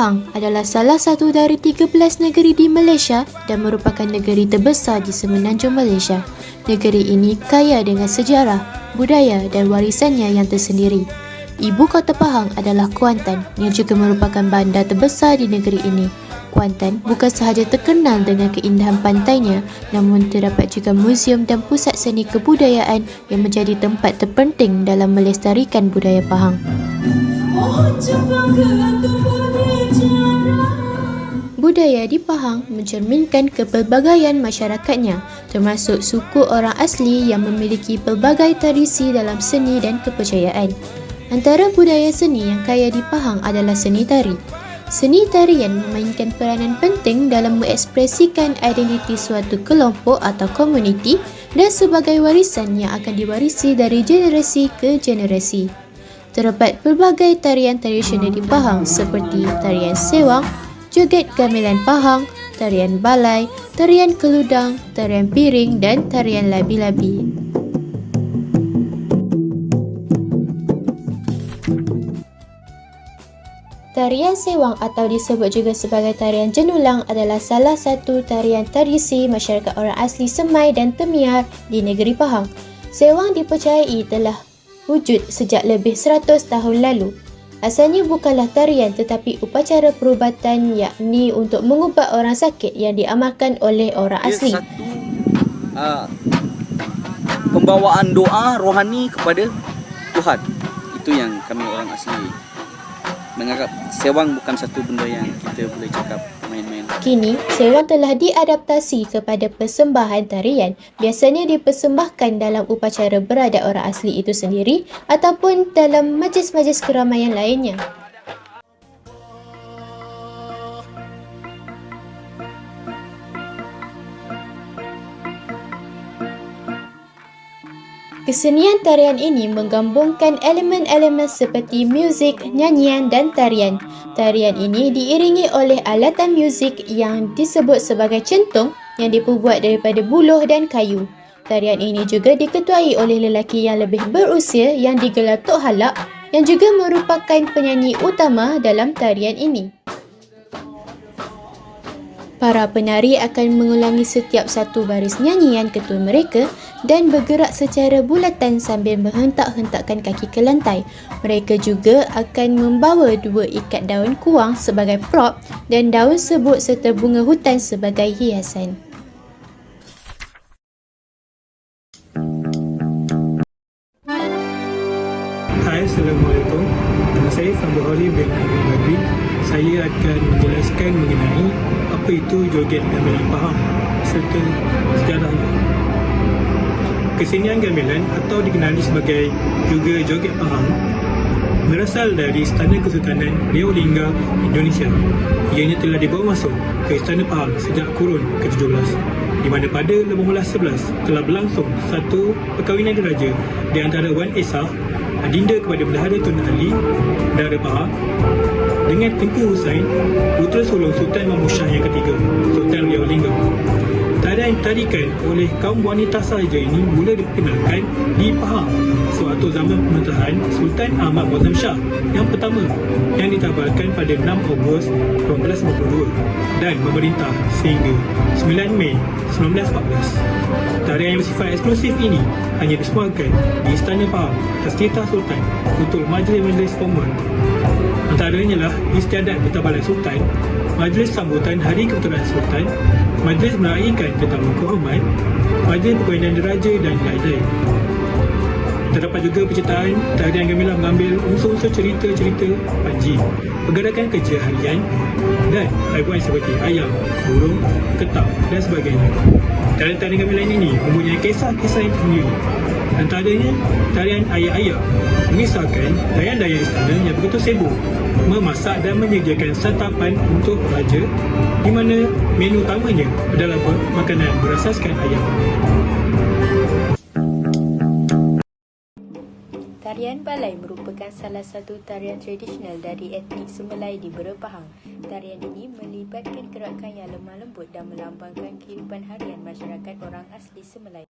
Pahang adalah salah satu dari 13 negeri di Malaysia dan merupakan negeri terbesar di semenanjung Malaysia. Negeri ini kaya dengan sejarah, budaya dan warisannya yang tersendiri. Ibu kota Pahang adalah Kuantan yang juga merupakan bandar terbesar di negeri ini. Kuantan bukan sahaja terkenal dengan keindahan pantainya, namun terdapat juga muzium dan pusat seni kebudayaan yang menjadi tempat terpenting dalam melestarikan budaya Pahang. Budaya di Pahang mencerminkan kepelbagaian masyarakatnya, termasuk suku orang asli yang memiliki pelbagai tradisi dalam seni dan kepercayaan. Antara budaya seni yang kaya di Pahang adalah seni tari. Seni tarian memainkan peranan penting dalam mengekspresikan identiti suatu kelompok atau komuniti dan sebagai warisan yang akan diwarisi dari generasi ke generasi. Terdapat pelbagai tarian tradisional di Pahang seperti tarian sewang, joget gamelan Pahang, tarian balai, tarian keludang, tarian piring dan tarian labi-labi. Tarian sewang atau disebut juga sebagai tarian jenulang adalah salah satu tarian tradisi masyarakat orang asli Semai dan Temiar di negeri Pahang. Sewang dipercayai telah wujud sejak lebih 100 tahun lalu. Asalnya bukanlah tarian tetapi upacara perubatan, yakni untuk mengubat orang sakit yang diamalkan oleh orang asli. Satu pembawaan doa rohani kepada Tuhan. Itu yang kami orang asli menganggap sewang bukan satu benda yang kita boleh cakap main-main. Kini, sewang telah diadaptasi kepada persembahan tarian. Biasanya dipersembahkan dalam upacara beradat orang asli itu sendiri ataupun dalam majlis-majlis keramaian lainnya. Kesenian tarian ini menggabungkan elemen-elemen seperti muzik, nyanyian dan tarian. Tarian ini diiringi oleh alatan muzik yang disebut sebagai centung yang diperbuat daripada buluh dan kayu. Tarian ini juga diketuai oleh lelaki yang lebih berusia yang digelar Tok Halak yang juga merupakan penyanyi utama dalam tarian ini. Para penari akan mengulangi setiap satu baris nyanyian ketua mereka dan bergerak secara bulatan sambil menghentak-hentakkan kaki ke lantai. Mereka juga akan membawa 2 ikat daun kuang sebagai prop dan daun sebut serta bunga hutan sebagai hiasan. Hai, Assalamualaikum. Nama saya Fahmi bin Ahmad Badri. Saya akan menjelaskan mengenai apa itu joget gamelan Pahang serta sejarahnya. Kesenian gamelan atau dikenali sebagai juga joget Pahang berasal dari Istana Kesultanan Riau Lingga, Indonesia. Ianya telah dibawa masuk ke Istana Pahang sejak kurun ke-17, di mana pada 1811 telah berlangsung satu perkahwinan diraja di antara Wan Esa, adinda kepada Bendahara Tun Ali, Bendahara Pahang, dengan Tengku Husain, putera sulung Sultan Mahmud Shah yang ketiga, Sultan Riau Lingga. Tarian ditarikan oleh kaum wanita sahaja ini mula diperkenalkan di Pahang sewaktu zaman pemerintahan Sultan Ahmad Muazzam Shah yang pertama yang ditabarkan pada 6 Ogos 1852 dan memerintah sehingga 9 Mei 1914. Tarian yang bersifat eksklusif ini hanya disemuakan di Istana Pahang atas titah Sultan untuk majlis-majlis formal. Antaranya lah istiadat bertabalan Sultan, majlis sambutan Hari Kebetulan Sultan, majlis meraihkan tetamu kehormat, majlis perkahwinan diraja dan lain-lain. Terdapat juga penciptaan tarian gamelan mengambil unsur-unsur cerita-cerita panji, pergerakan kerja harian dan haiwan seperti ayam, burung, ketak dan sebagainya. Tarian-tarian gamelan ini mempunyai kisah-kisah yang tersendiri. Antaranya tarian ayak-ayak mengisahkan dayan-dayan istana yang begitu sibuk memasak dan menyediakan santapan untuk raja, di mana menu utamanya adalah makanan berasaskan ayam. Tarian balai merupakan salah satu tarian tradisional dari etnik Semelai di Bera Pahang. Tarian ini melibatkan gerakan yang lemah lembut dan melambangkan kehidupan harian masyarakat orang asli Semelai.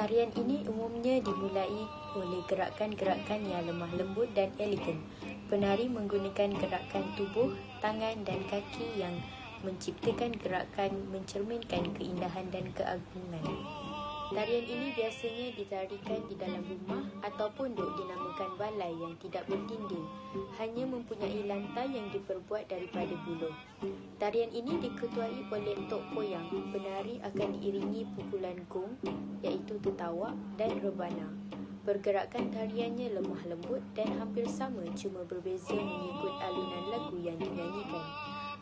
Tarian ini umumnya dimulai oleh gerakan-gerakan yang lemah lembut dan elegan. Penari menggunakan gerakan tubuh, tangan dan kaki yang menciptakan gerakan mencerminkan keindahan dan keagungan. Tarian ini biasanya ditarikan di dalam rumah ataupun dinamakan balai yang tidak berdinding, hanya mempunyai lantai yang diperbuat daripada buluh. Tarian ini diketuai oleh Tok Poyang. Penari akan diiringi pukulan gong iaitu tetawak dan rebana. Pergerakan tariannya lemah lembut dan hampir sama, cuma berbeza mengikut alunan lagu yang dinyanyikan.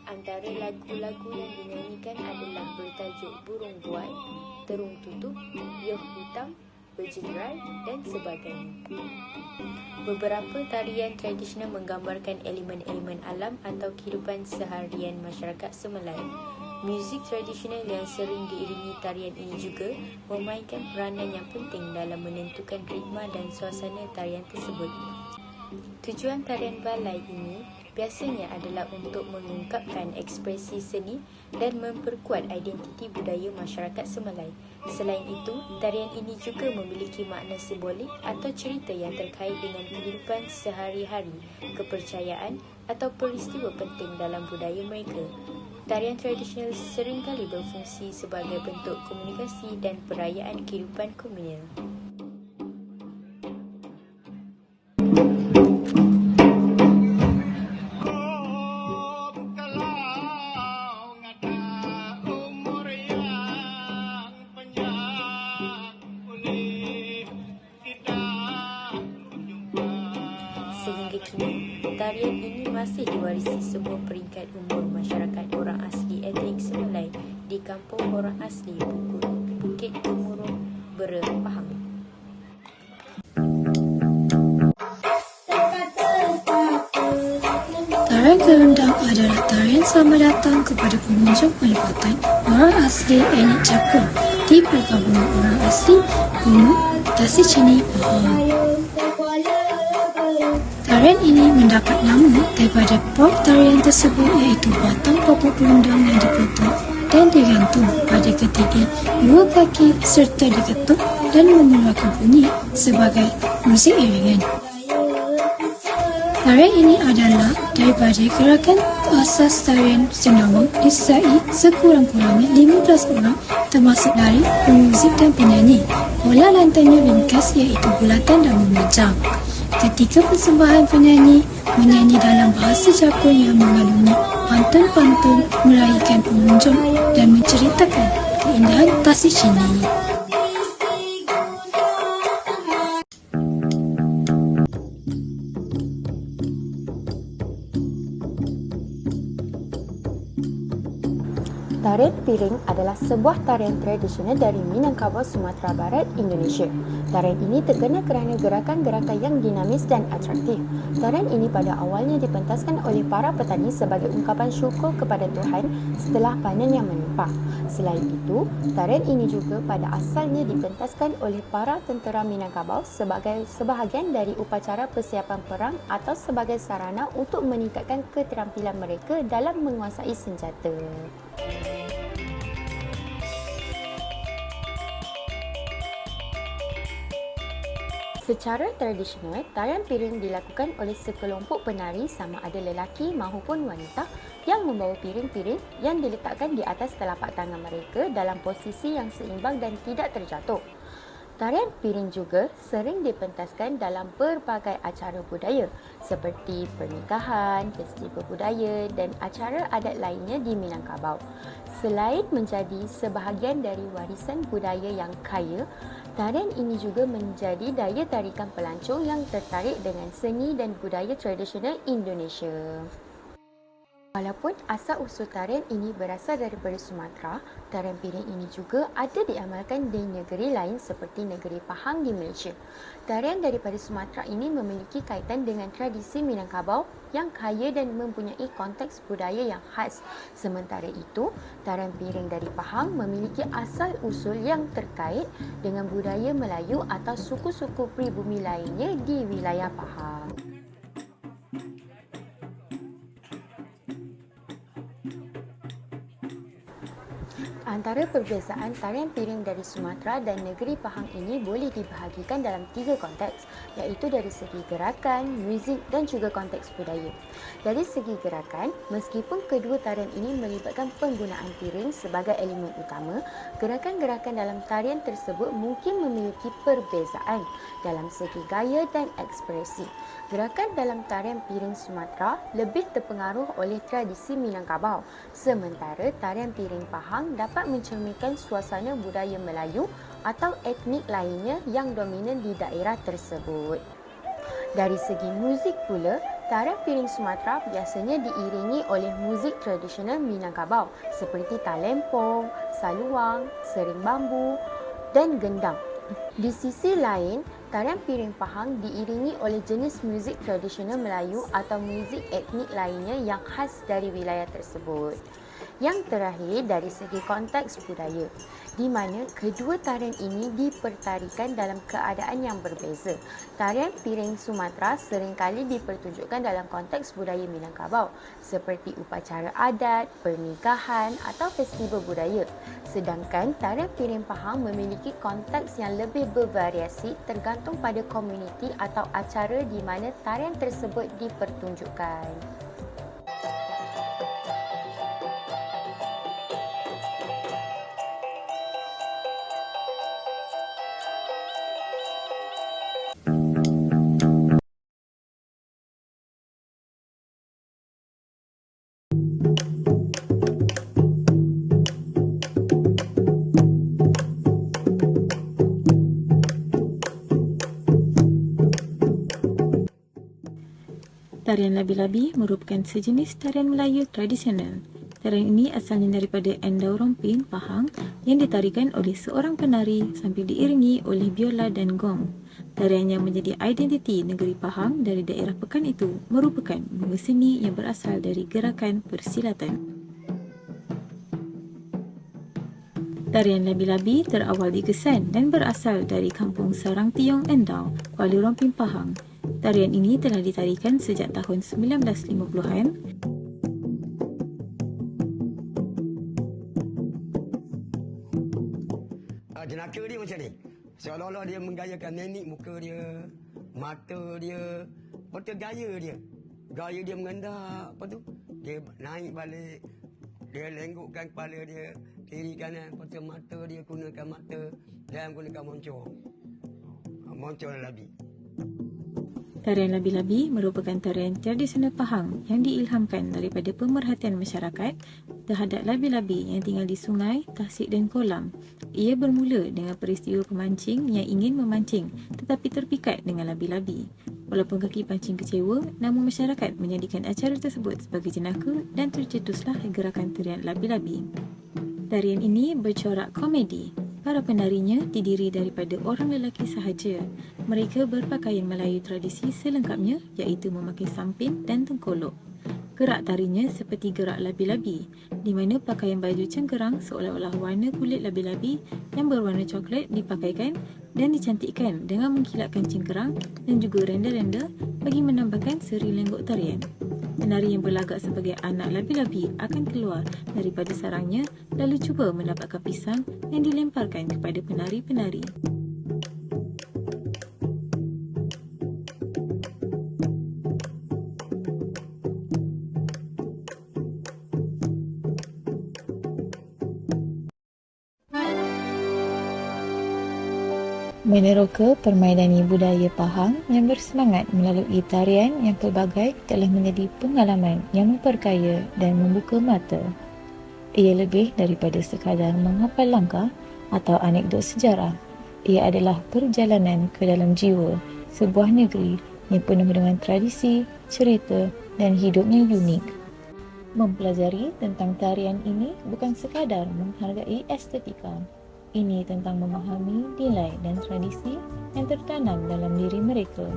Antara lagu-lagu yang dinyanyikan adalah bertajuk Burung Buai, Terung Tutup, Yoh Hitam, Berjingrai dan sebagainya. Beberapa tarian tradisional menggambarkan elemen-elemen alam atau kehidupan seharian masyarakat Semelai. Muzik tradisional yang sering diiringi tarian ini juga memainkan peranan yang penting dalam menentukan ritma dan suasana tarian tersebut. Tujuan tarian balai ini biasanya adalah untuk mengungkapkan ekspresi seni dan memperkuat identiti budaya masyarakat Semelai. Selain itu, tarian ini juga memiliki makna simbolik atau cerita yang terkait dengan kehidupan sehari-hari, kepercayaan atau peristiwa penting dalam budaya mereka. Tarian tradisional seringkali berfungsi sebagai bentuk komunikasi dan perayaan kehidupan komunal. Sehingga kini, tarian ini masih diwarisi semua peringkat umur masyarakat orang asli etnik Semelai di kampung orang asli Bukit Gemuruh, Bera, Pahang. Tarian Kerendang adalah tarian selamat datang kepada pengunjung pelibatan orang asli etnik Jakun di perkampungan orang asli Gunung Tasik Chini, Pahang. Tarian ini mendapat nama daripada pok tarian tersebut iaitu batang pokok pelundang yang dipotong dan digantung pada ketiga dua kaki serta diketuk dan mengeluarkan bunyi sebagai muzik iringan. Tarian ini adalah daripada gerakan asas tarian cendawan disertai sekurang-kurangnya 15 orang termasuk dari pemuzik dan penyanyi. Pola lantainya ringkas iaitu bulatan dan memanjang. Ketika persembahan penyanyi menyanyi dalam bahasa Jakun yang mengandungi pantun-pantun meraihkan pengunjung dan menceritakan keindahan Tasik Chini. Tarian piring adalah sebuah tarian tradisional dari Minangkabau, Sumatera Barat, Indonesia. Tarian ini terkenal kerana gerakan-gerakan yang dinamis dan atraktif. Tarian ini pada awalnya dipentaskan oleh para petani sebagai ungkapan syukur kepada Tuhan setelah panen yang melimpah. Selain itu, tarian ini juga pada asalnya dipentaskan oleh para tentera Minangkabau sebagai sebahagian dari upacara persiapan perang atau sebagai sarana untuk meningkatkan keterampilan mereka dalam menguasai senjata. Secara tradisional, tarian piring dilakukan oleh sekelompok penari sama ada lelaki maupun wanita yang membawa piring-piring yang diletakkan di atas telapak tangan mereka dalam posisi yang seimbang dan tidak terjatuh. Tarian piring juga sering dipentaskan dalam pelbagai acara budaya seperti pernikahan, festival budaya dan acara adat lainnya di Minangkabau. Selain menjadi sebahagian dari warisan budaya yang kaya, tarian ini juga menjadi daya tarikan pelancong yang tertarik dengan seni dan budaya tradisional Indonesia. Walaupun asal-usul tarian ini berasal daripada Sumatera, tarian piring ini juga ada diamalkan di negeri lain seperti negeri Pahang di Malaysia. Tarian daripada Sumatera ini memiliki kaitan dengan tradisi Minangkabau yang kaya dan mempunyai konteks budaya yang khas. Sementara itu, tarian piring dari Pahang memiliki asal-usul yang terkait dengan budaya Melayu atau suku-suku pribumi lainnya di wilayah Pahang. Antara perbezaan tarian piring dari Sumatera dan negeri Pahang ini boleh dibahagikan dalam 3 konteks, iaitu dari segi gerakan, muzik dan juga konteks budaya. Dari segi gerakan, meskipun kedua tarian ini melibatkan penggunaan piring sebagai elemen utama, gerakan-gerakan dalam tarian tersebut mungkin memiliki perbezaan dalam segi gaya dan ekspresi. Gerakan dalam tarian piring Sumatera lebih terpengaruh oleh tradisi Minangkabau, sementara tarian piring Pahang dapat mencerminkan suasana budaya Melayu atau etnik lainnya yang dominan di daerah tersebut. Dari segi muzik pula, tarian piring Sumatera biasanya diiringi oleh muzik tradisional Minangkabau seperti talempong, saluang, sering bambu dan gendang. Di sisi lain, tarian piring Pahang diiringi oleh jenis muzik tradisional Melayu atau muzik etnik lainnya yang khas dari wilayah tersebut. Yang terakhir dari segi konteks budaya, di mana kedua tarian ini dipertarikan dalam keadaan yang berbeza. Tarian piring Sumatera seringkali dipertunjukkan dalam konteks budaya Minangkabau seperti upacara adat, pernikahan atau festival budaya. Sedangkan tarian piring Pahang memiliki konteks yang lebih bervariasi tergantung pada komuniti atau acara di mana tarian tersebut dipertunjukkan. Tarian labi-labi merupakan sejenis tarian Melayu tradisional. Tarian ini asalnya daripada Endau Rompin, Pahang yang ditarikan oleh seorang penari sambil diiringi oleh biola dan gong. Tarian yang menjadi identiti negeri Pahang dari daerah Pekan itu merupakan bunga seni yang berasal dari gerakan persilatan. Tarian labi-labi terawal di Gesan dan berasal dari kampung Sarang Tiong Endau, Kuala Rompin, Pahang. Tarian ini telah ditarikan sejak tahun 1950-an. Jenaka dia macam ni. Seolah-olah dia menggayakan nenek muka dia, mata dia, betul gaya dia. Gaya dia mengendak, apa tu? Dia naik balik, dia lenggukkan kepala dia, kiri kanan, betul mata dia gunakan mata dan gunakan moncong. Moncong labi. Tarian labi-labi merupakan tarian tradisional Pahang yang diilhamkan daripada pemerhatian masyarakat terhadap labi-labi yang tinggal di sungai, tasik dan kolam. Ia bermula dengan peristiwa pemancing yang ingin memancing tetapi terpikat dengan labi-labi. Walaupun kaki pancing kecewa, namun masyarakat menjadikan acara tersebut sebagai jenaka dan tercetuslah gerakan tarian labi-labi. Tarian ini bercorak komedi. Para penarinya terdiri daripada orang lelaki sahaja. Mereka berpakaian Melayu tradisi selengkapnya iaitu memakai sampin dan tengkolok. Gerak tarinya seperti gerak labi-labi, di mana pakaian baju cengkerang seolah-olah warna kulit labi-labi yang berwarna coklat dipakaikan dan dicantikkan dengan mengkilatkan cengkerang dan juga renda-renda bagi menambahkan seri lenggok tarian. Penari yang berlagak sebagai anak labi-labi akan keluar daripada sarangnya lalu cuba mendapatkan pisang yang dilemparkan kepada penari-penari. Meneroka permainani budaya Pahang yang bersemangat melalui tarian yang pelbagai telah menjadi pengalaman yang memperkaya dan membuka mata. Ia lebih daripada sekadar menghafal langkah atau anekdot sejarah. Ia adalah perjalanan ke dalam jiwa sebuah negeri yang penuh dengan tradisi, cerita dan hidupnya unik. Mempelajari tentang tarian ini bukan sekadar menghargai estetika. Ini tentang memahami nilai dan tradisi yang tertanam dalam diri mereka.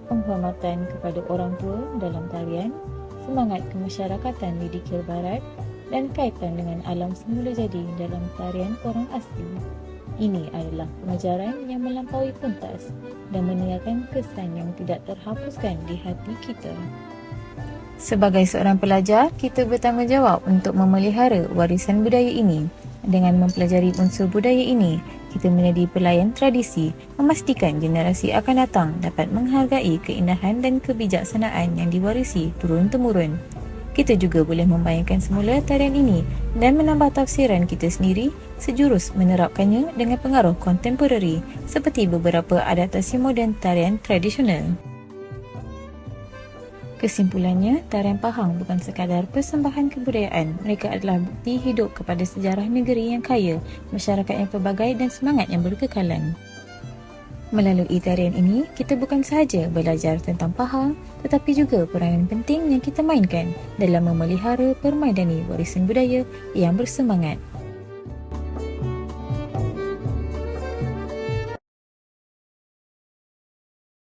Penghormatan kepada orang tua dalam tarian, semangat kemasyarakatan di Dikir Barat dan kaitan dengan alam semula jadi dalam tarian orang asli. Ini adalah pengajaran yang melampaui pentas dan meninggalkan kesan yang tidak terhapuskan di hati kita. Sebagai seorang pelajar, kita bertanggungjawab untuk memelihara warisan budaya ini. Dengan mempelajari unsur budaya ini, kita menjadi pelayan tradisi, memastikan generasi akan datang dapat menghargai keindahan dan kebijaksanaan yang diwarisi turun-temurun. Kita juga boleh membayangkan semula tarian ini dan menambah tafsiran kita sendiri sejurus menerapkannya dengan pengaruh kontemporari seperti beberapa adaptasi moden tarian tradisional. Kesimpulannya, tarian Pahang bukan sekadar persembahan kebudayaan, mereka adalah bukti hidup kepada sejarah negeri yang kaya, masyarakat yang pelbagai dan semangat yang berkekalan. Melalui tarian ini, kita bukan sahaja belajar tentang Pahang, tetapi juga peranan penting yang kita mainkan dalam memelihara permaidani warisan budaya yang bersemangat.